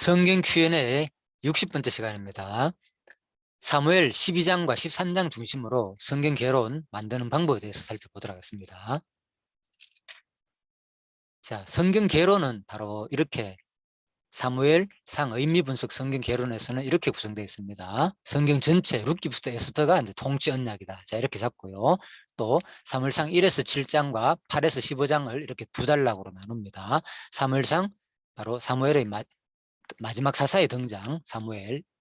성경 Q&A 60번째 시간입니다. 사무엘 12장과 13장 중심으로 성경 개론 만드는 방법에 대해서 살펴보도록 하겠습니다. 자, 성경 개론은 바로 이렇게 사무엘상 의미 분석 성경 개론에서는 이렇게 구성되어 있습니다. 성경 전체 룻기부터 에스더가 이제 통치 언약이다. 자, 이렇게 잡고요. 또 사무엘상 1에서 7장과 8에서 15장을 이렇게 두 단락으로 나눕니다. 사무엘상 바로 사무엘의 마지막 사사의 등장,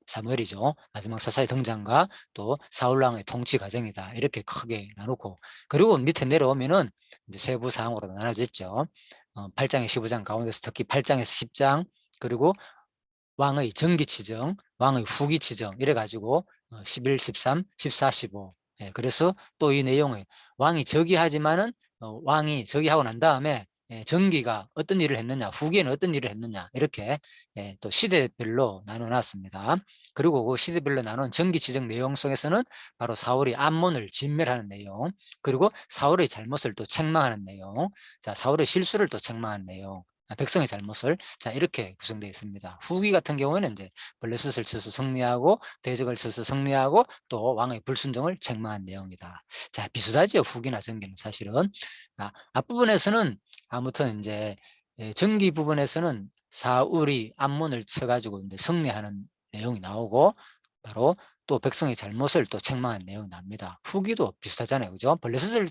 사무엘이죠. 마지막 사사의 등장과 또 사울왕의 통치 과정이다. 이렇게 크게 나누고, 그리고 밑에 내려오면은 이제 세부 사항으로 나눠졌죠. 8장에 15장 가운데서 특히 8장에서 10장, 그리고 왕의 정기 치정, 왕의 후기 치정, 이래가지고 11, 13, 14, 15. 예, 그래서 또 이 내용을 왕이 즉위하지만은 왕이 즉위하고 난 다음에 정기가 어떤 일을 했느냐, 후기에는 어떤 일을 했느냐, 이렇게 또 시대별로 나눠놨습니다. 그리고 그 시대별로 나눈 정기 지정 내용 속에서는 바로 사울이 암몬을 진멸하는 내용, 그리고 사울의 잘못을 또 책망하는 내용, 자, 사울의 실수를 또 책망하는 내용, 백성의 잘못을, 자, 이렇게 구성되어 있습니다. 후기 같은 경우에는 이제 블레셋을 쳐서 승리하고 대적을 쳐서 승리하고 또 왕의 불순종을 책망한 내용이다. 자, 비슷하죠. 후기나 정기는 사실은. 앞부분에서는 아무튼 이제 정기 부분에서는 사울이 암몬을 쳐가지고 이제 승리하는 내용이 나오고, 바로 또 백성의 잘못을 또 책망한 내용이 납니다. 후기도 비슷하잖아요. 그죠? 블레셋을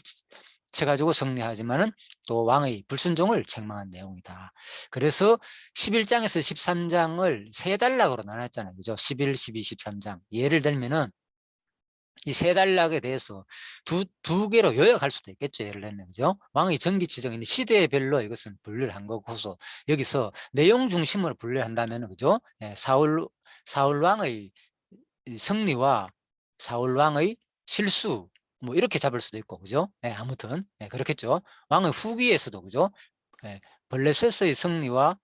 쳐가지고 승리하지만은 또 왕의 불순종을 책망한 내용이다. 그래서 11장에서 13장을 세 단락으로 나눴잖아요. 그죠? 11, 12, 13장. 예를 들면은 이 세 단락에 대해서 두 개로 요약할 수도 있겠죠. 예를 들면, 그죠? 왕의 정기 지정인 시대별로 이것은 분류를 한 거고서, 여기서 내용 중심으로 분류를 한다면, 그죠? 사울 왕의 승리와 사울 왕의 실수, 뭐 이렇게 잡을 수도 있고, 그죠? 아무튼 그렇겠죠. 왕의 후기에서도, 그죠? 블레셋의 승리와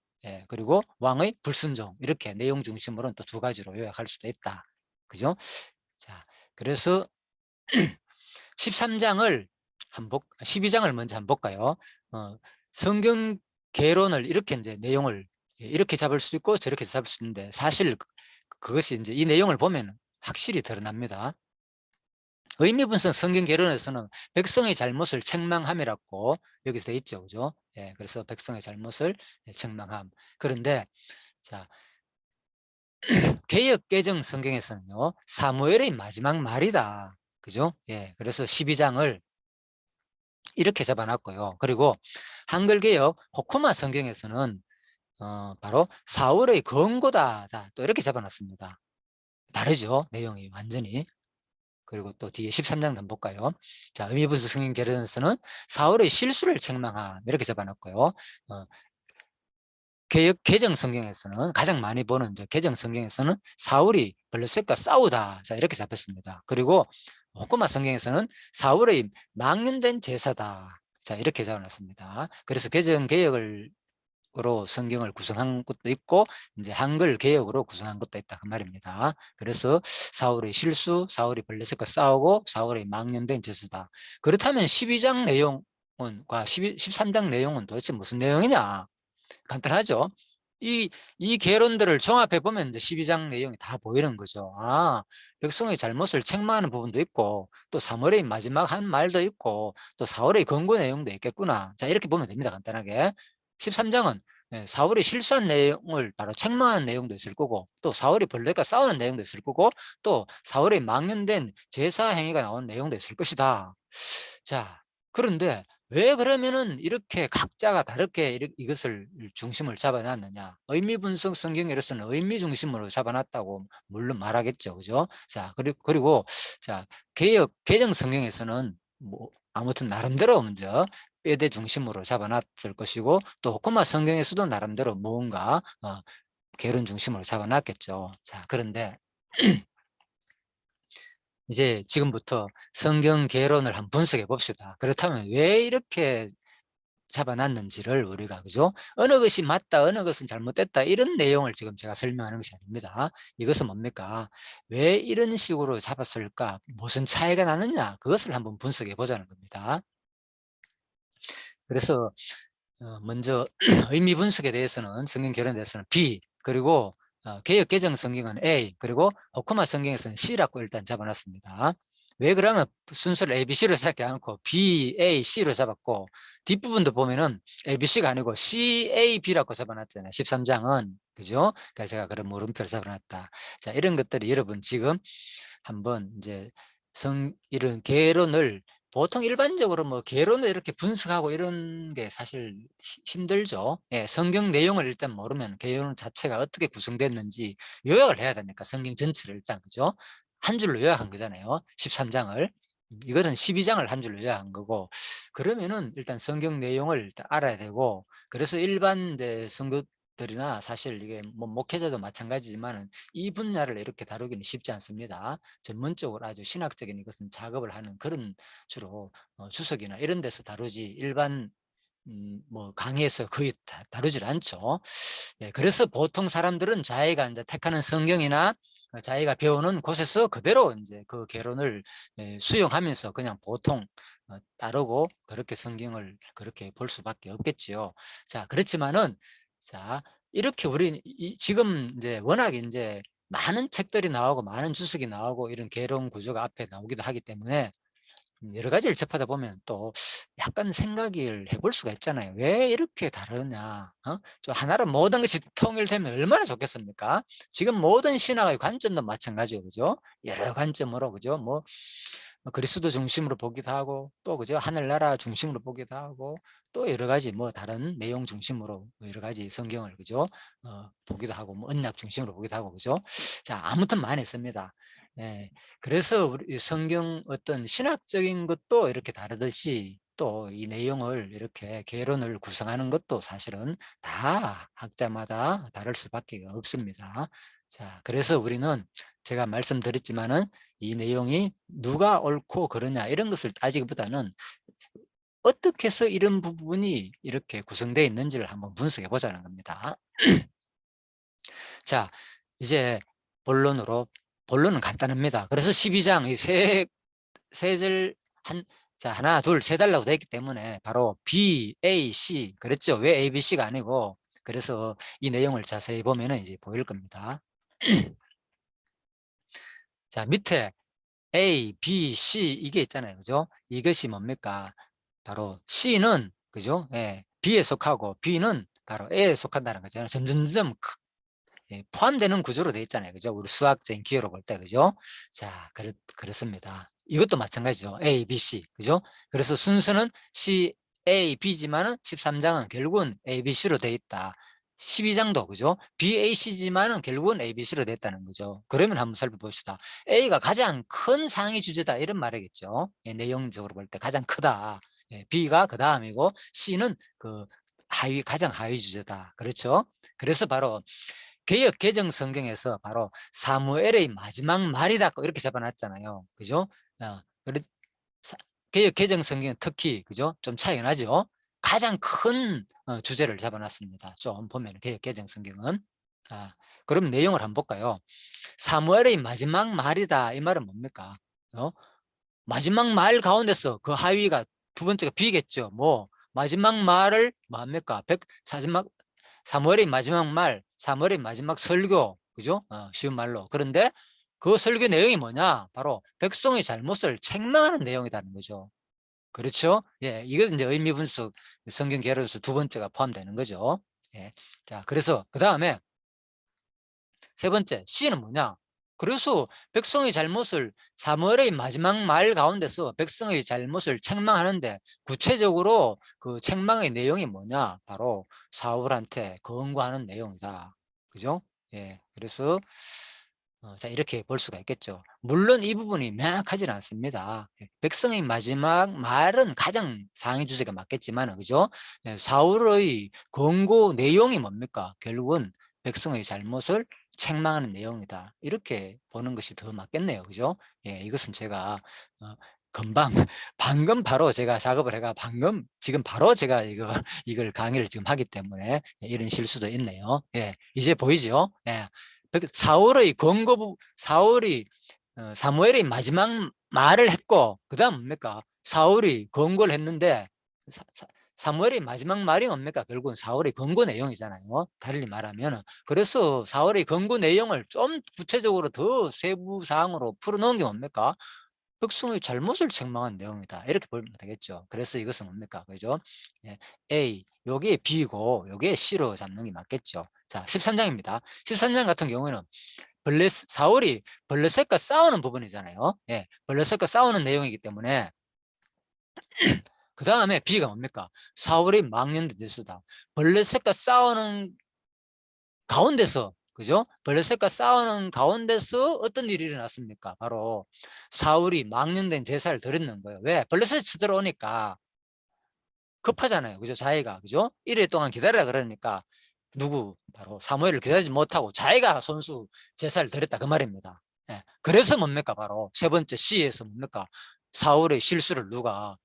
그리고 왕의 불순종, 이렇게 내용 중심으로는 또 두 가지로 요약할 수도 있다. 그죠? 자, 그래서 13장을 12장을 먼저 한번 볼까요? 성경 개론을 이렇게 이제 내용을 이렇게 잡을 수 있고 저렇게 잡을 수 있는데, 사실 그것이 이제 이 내용을 보면 확실히 드러납니다. 의미 분석 성경 개론에서는 백성의 잘못을 책망함이라고 여기서 돼 있죠. 그죠? 그래서 백성의 잘못을 책망함. 그런데 자, 개역 개정 성경에서는요, 사무엘의 마지막 말이다. 그죠? 그래서 12장을 이렇게 잡아놨고요. 그리고 한글 개역 호쿠마 성경에서는 바로 사울의 권고다. 또 이렇게 잡아놨습니다. 다르죠? 내용이 완전히. 그리고 또 뒤에 13장도 한번 볼까요? 자, 의미분석 성경 개론에서는 사울의 실수를 책망함, 이렇게 잡아놨고요. 개정 성경에서는, 가장 많이 보는 개정 성경에서는 사울이 블레셋과 싸우다, 자, 이렇게 잡혔습니다. 그리고 호쿠마 성경에서는 사울의 망령된 제사다, 자, 이렇게 잡아놨습니다. 그래서 개정 개혁으로 성경을 구성한 것도 있고, 이제 한글 개혁으로 구성한 것도 있다, 그 말입니다. 그래서 사울의 실수, 사울이 블레셋과 싸우고 사울의 망령된 제사다. 그렇다면 12장 내용과 13장 내용은 도대체 무슨 내용이냐? 간단하죠. 이 개론들을 종합해 보면 이제 12장 내용이 다 보이는 거죠. 백성의 잘못을 책망하는 부분도 있고, 또 사무엘의 마지막 한 말도 있고, 또 사울의 권고 내용도 있겠구나. 자, 이렇게 보면 됩니다. 간단하게. 13장은 사울이 실수한 내용을 바로 책망하는 내용도 있을 거고, 또 사울이 벌레과 싸우는 내용도 있을 거고, 또 사울의 망연된 제사 행위가 나온 내용도 있을 것이다. 자, 그런데 왜 그러면은 이렇게 각자가 다르게 이것을 중심을 잡아놨느냐? 의미 분석 성경에서는 의미 중심으로 잡아놨다고 물론 말하겠죠, 그죠? 자, 그리고 자, 개정 성경에서는 뭐 아무튼 나름대로 먼저 뼈대 중심으로 잡아놨을 것이고, 또 호코마 성경에서도 나름대로 무언가 개론 중심으로 잡아놨겠죠. 자, 그런데 이제 지금부터 성경 개론을 한번 분석해 봅시다. 그렇다면 왜 이렇게 잡아놨는지를 우리가, 그죠? 어느 것이 맞다, 어느 것은 잘못됐다, 이런 내용을 지금 제가 설명하는 것이 아닙니다. 이것은 뭡니까? 왜 이런 식으로 잡았을까? 무슨 차이가 나느냐? 그것을 한번 분석해 보자는 겁니다. 그래서 먼저 의미 분석에 대해서는, 성경 개론에 대해서는 B, 그리고 개역 개정 성경은 A, 그리고 호크마 성경에서는 C라고 일단 잡아놨습니다. 왜 그러면 순서를 ABC로 시작하지 않고 B, A, C로 잡았고, 뒷부분도 보면은 ABC가 아니고 C, A, B라고 잡아놨잖아요. 13장은. 그죠? 그래서 제가 그런 물음표를 잡아놨다. 자, 이런 것들이 여러분 지금 한번 이제 이런 개론을 보통 일반적으로 뭐 개론을 이렇게 분석하고 이런 게 사실 힘들죠. 예, 성경 내용을 일단 모르면 개론 자체가 어떻게 구성됐는지 요약을 해야 되니까 성경 전체를 일단, 그죠? 한 줄로 요약한 거잖아요. 13장을. 이거는 12장을 한 줄로 요약한 거고, 그러면은 일단 성경 내용을 일단 알아야 되고, 그래서 일반 성도들이나 사실 이게 뭐 목회자도 마찬가지지만 이 분야를 이렇게 다루기는 쉽지 않습니다. 전문적으로 아주 신학적인 것은 작업을 하는 그런 주로 주석이나 이런 데서 다루지 일반 뭐 강의에서 거의 다루질 않죠. 예, 그래서 보통 사람들은 자기가 이제 택하는 성경이나 자기가 배우는 곳에서 그대로 이제 그 개론을 수용하면서 그냥 보통 따르고 그렇게 성경을 그렇게 볼 수밖에 없겠지요. 자, 그렇지만은 자, 이렇게 우리 지금 이제 워낙 이제 많은 책들이 나오고 많은 주석이 나오고 이런 개론 구조가 앞에 나오기도 하기 때문에 여러 가지를 접하다 보면 또 약간 생각을 해볼 수가 있잖아요. 왜 이렇게 다르냐? 저 하나로 모든 것이 통일되면 얼마나 좋겠습니까? 지금 모든 신학의 관점도 마찬가지고, 그죠? 여러 관점으로, 그죠? 뭐 그리스도 중심으로 보기도 하고, 또 그죠? 하늘나라 중심으로 보기도 하고, 또 여러 가지 뭐 다른 내용 중심으로 여러 가지 성경을, 그죠? 보기도 하고, 뭐 언약 중심으로 보기도 하고, 그죠? 자, 아무튼 많이 있습니다. 예, 그래서 우리 성경 어떤 신학적인 것도 이렇게 다르듯이 또 이 내용을 이렇게 개론을 구성하는 것도 사실은 다 학자마다 다를 수밖에 없습니다. 자, 그래서 우리는 제가 말씀드렸지만은 이 내용이 누가 옳고 그러냐 이런 것을 따지기보다는 어떻게 해서 이런 부분이 이렇게 구성되어 있는지를 한번 분석해 보자는 겁니다. 자, 이제 본론은 간단합니다. 그래서 12장 세 절 자, 하나, 둘, 세 달라고 되어 있기 때문에 바로 B, A, C. 그랬죠? 왜 A, B, C가 아니고. 그래서 이 내용을 자세히 보면은 이제 보일 겁니다. 자, 밑에 A, B, C 이게 있잖아요. 그죠? 이것이 뭡니까? 바로 C는, 그죠? 예, B에 속하고 B는 바로 A에 속한다는 거잖아요. 점점점 포함되는 구조로 되어 있잖아요. 그죠? 우리 수학적인 기호로 볼 때, 그죠? 자, 그렇습니다. 이것도 마찬가지죠. A, B, C. 그죠? 그래서 순서는 C, A, B지만은 13장은 결국은 A, B, C로 되어 있다. 12장도, 그죠? B, A, C지만은 결국은 A, B, C로 되어 있다는 거죠. 그러면 한번 살펴봅시다. A가 가장 큰 상위 주제다. 이런 말이겠죠. 예, 내용적으로 볼 때 가장 크다. 예, B가 그 다음이고 C는 그 가장 하위 주제다. 그렇죠? 그래서 바로 개역 개정 성경에서 바로 사무엘의 마지막 말이다 이렇게 잡아놨잖아요. 그죠? 그래, 개역 개정 성경은 특히, 그죠? 좀 차이가 나죠? 가장 큰 주제를 잡아놨습니다. 좀 보면 개역 개정 성경은. 그럼 내용을 한번 볼까요? 사무엘의 마지막 말이다. 이 말은 뭡니까? 마지막 말 가운데서 그 하위가 두 번째가 B겠죠. 뭐 마지막 말을 뭡니까? 사무엘의 마지막 말, 사무엘의 마지막 설교, 그죠? 쉬운 말로. 그런데 그 설교 내용이 뭐냐? 바로 백성의 잘못을 책망하는 내용이라는 거죠. 그렇죠? 예, 이건 이제 의미 분석 성경 개론에서 두 번째가 포함되는 거죠. 예. 자, 그래서 그 다음에 세 번째 C는 뭐냐? 그래서 백성의 잘못을 사무엘의 마지막 말 가운데서 백성의 잘못을 책망하는데 구체적으로 그 책망의 내용이 뭐냐? 바로 사울한테 권고하는 내용이다. 그죠? 예. 그래서 자, 이렇게 볼 수가 있겠죠. 물론 이 부분이 명확하지는 않습니다. 백성의 마지막 말은 가장 상위 주제가 맞겠지만, 그죠? 사울의 권고 내용이 뭡니까? 결국은 백성의 잘못을 책망하는 내용이다. 이렇게 보는 것이 더 맞겠네요. 그죠? 예, 이것은 제가 금방 방금 바로 제가 작업을 해가 지금 바로 제가 이걸 강의를 지금 하기 때문에 이런 실수도 있네요. 예, 이제 보이죠? 예. 사울이 사무엘이 마지막 말을 했고 그 다음 뭡니까? 사울이 권고를 했는데 사무엘의 마지막 말이 뭡니까? 결국은 사울의 권고 내용이잖아요. 달리 말하면. 그래서 사울의 권고 내용을 좀 구체적으로 더 세부 사항으로 풀어놓은 게 뭡니까? 백성의 잘못을 책망한 내용이다. 이렇게 보면 되겠죠. 그래서 이것은 뭡니까? 그죠? 예, A, 요게 B고 요게 C로 잡는 게 맞겠죠. 자, 13장입니다. 13장 같은 경우에는 사울이 블레셋과 싸우는 부분이잖아요. 예, 블레셋과 싸우는 내용이기 때문에 그 다음에 B가 뭡니까? 사울이 망령된 데수다. 블레셋과 싸우는 가운데서, 그죠? 블레셋과 싸우는 가운데서 어떤 일이 일어났습니까? 바로 사울이 망령된 제사를 드렸는 거예요. 왜? 블레셋이 쳐들어오니까 급하잖아요. 그죠? 자기가, 그죠? 1일 동안 기다리라 그러니까 바로 사무엘을 기다리지 못하고 자기가 손수 제사를 드렸다 그 말입니다. 예. 그래서 뭡니까? 바로 세 번째 C에서 뭡니까? 사울의 실수를 누가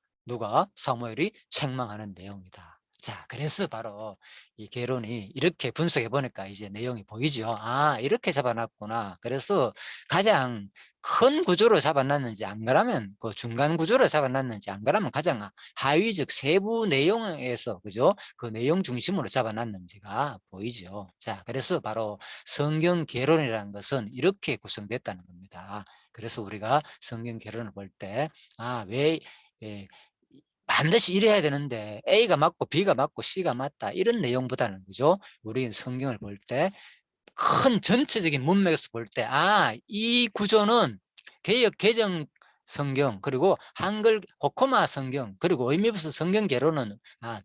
사무엘이 책망하는 내용이다. 자, 그래서 바로 이 개론이 이렇게 분석해 보니까 이제 내용이 보이죠. 아, 이렇게 잡아놨구나. 그래서 가장 큰 구조로 잡아놨는지 안 그러면 그 중간 구조로 잡아놨는지 안 그러면 가장 하위적 세부 내용에서, 그죠? 그 내용 중심으로 잡아놨는지가 보이죠. 자, 그래서 바로 성경 개론이라는 것은 이렇게 구성됐다는 겁니다. 그래서 우리가 성경 개론을 볼 때, 아, 왜 예, 반드시 이래야 되는데 A가 맞고 B가 맞고 C가 맞다 이런 내용보다는, 그죠? 우리는 성경을 볼 때 큰 전체적인 문맥에서 볼 때, 아, 이 구조는 개역 개정 성경 그리고 한글 호코마 성경 그리고 의미부서 성경 개론은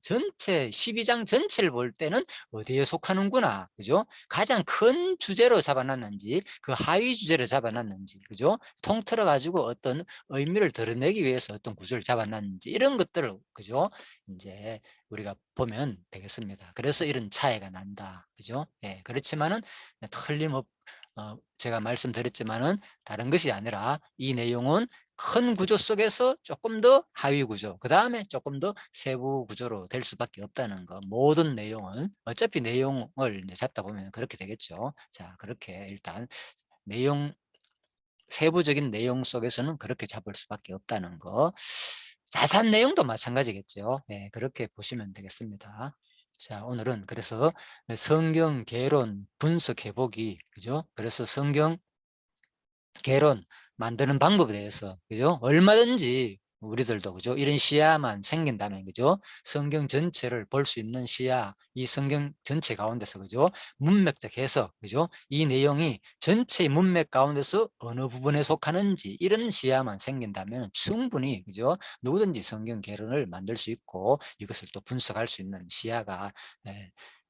전체 12장 전체를 볼 때는 어디에 속하는구나, 그죠? 가장 큰 주제로 잡아놨는지 그 하위 주제를 잡아놨는지, 그죠? 통틀어 가지고 어떤 의미를 드러내기 위해서 어떤 구조를 잡아놨는지 이런 것들을, 그죠? 이제 우리가 보면 되겠습니다. 그래서 이런 차이가 난다, 그죠? 예, 그렇지만은 제가 말씀드렸지만은 다른 것이 아니라 이 내용은 큰 구조 속에서 조금 더 하위 구조, 그 다음에 조금 더 세부 구조로 될 수밖에 없다는 거. 모든 내용은 어차피 내용을 잡다 보면 그렇게 되겠죠. 자, 그렇게 일단 내용, 세부적인 내용 속에서는 그렇게 잡을 수밖에 없다는 거. 자세한 내용도 마찬가지겠죠. 네, 그렇게 보시면 되겠습니다. 자, 오늘은 그래서 성경 개론 분석 해보기, 그죠? 그래서 성경 개론 만드는 방법에 대해서, 그죠? 얼마든지 우리들도, 그죠? 이런 시야만 생긴다면, 그죠? 성경 전체를 볼 수 있는 시야, 이 성경 전체 가운데서, 그죠? 문맥적 해석, 그죠? 이 내용이 전체의 문맥 가운데서 어느 부분에 속하는지 이런 시야만 생긴다면 충분히, 그죠? 누구든지 성경 개론을 만들 수 있고 이것을 또 분석할 수 있는 시야가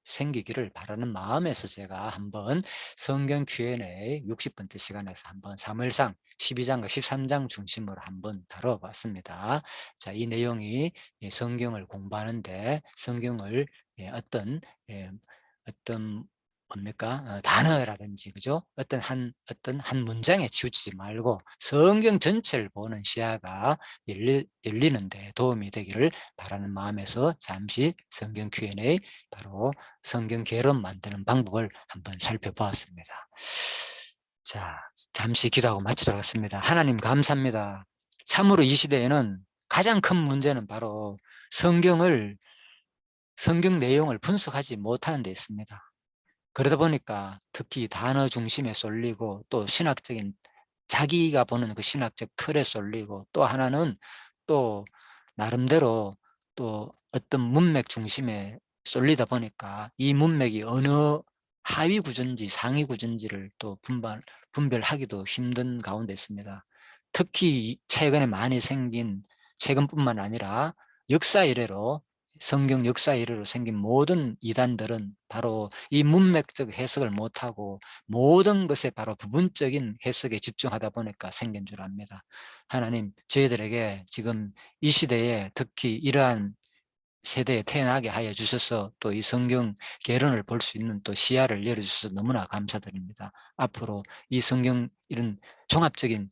생기기를 바라는 마음에서 제가 한번 성경 Q&A 60번째 시간에서 한번 사무엘상 12장과 13장 중심으로 한번 다뤄봤습니다. 자, 이 내용이 성경을 공부하는데 성경을 어떤 뭡니까? 단어라든지, 그죠? 어떤 한 문장에 치우치지 말고 성경 전체를 보는 시야가 열리는데 도움이 되기를 바라는 마음에서 잠시 성경 Q&A, 바로 성경 개론 만드는 방법을 한번 살펴보았습니다. 자, 잠시 기도하고 마치도록 하겠습니다. 하나님 감사합니다. 참으로 이 시대에는 가장 큰 문제는 바로 성경 내용을 분석하지 못하는 데 있습니다. 그러다 보니까 특히 단어 중심에 쏠리고 또 신학적인 자기가 보는 그 신학적 틀에 쏠리고 또 하나는 또 나름대로 또 어떤 문맥 중심에 쏠리다 보니까 이 문맥이 어느 하위 구조인지 상위 구조인지를 또 분별하기도 힘든 가운데 있습니다. 특히 최근에 많이 생긴, 최근뿐만 아니라 역사 이래로, 성경 역사 이래로 생긴 모든 이단들은 바로 이 문맥적 해석을 못하고 모든 것에 바로 부분적인 해석에 집중하다 보니까 생긴 줄 압니다. 하나님, 저희들에게 지금 이 시대에 특히 이러한 세대에 태어나게 하여 주셔서 또 이 성경 개론을 볼 수 있는 또 시야를 열어주셔서 너무나 감사드립니다. 앞으로 이 성경, 이런 종합적인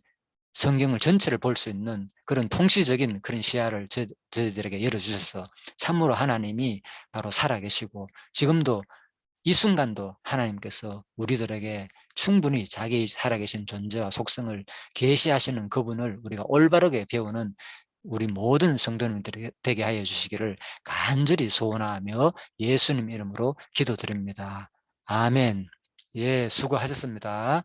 성경을 전체를 볼 수 있는 그런 통시적인 그런 시야를 저희들에게 열어주셔서 참으로 하나님이 바로 살아계시고 지금도 이 순간도 하나님께서 우리들에게 충분히 자기 살아계신 존재와 속성을 계시하시는 그분을 우리가 올바르게 배우는 우리 모든 성도님들이 되게 하여 주시기를 간절히 소원하며 예수님 이름으로 기도드립니다. 아멘. 예, 수고하셨습니다.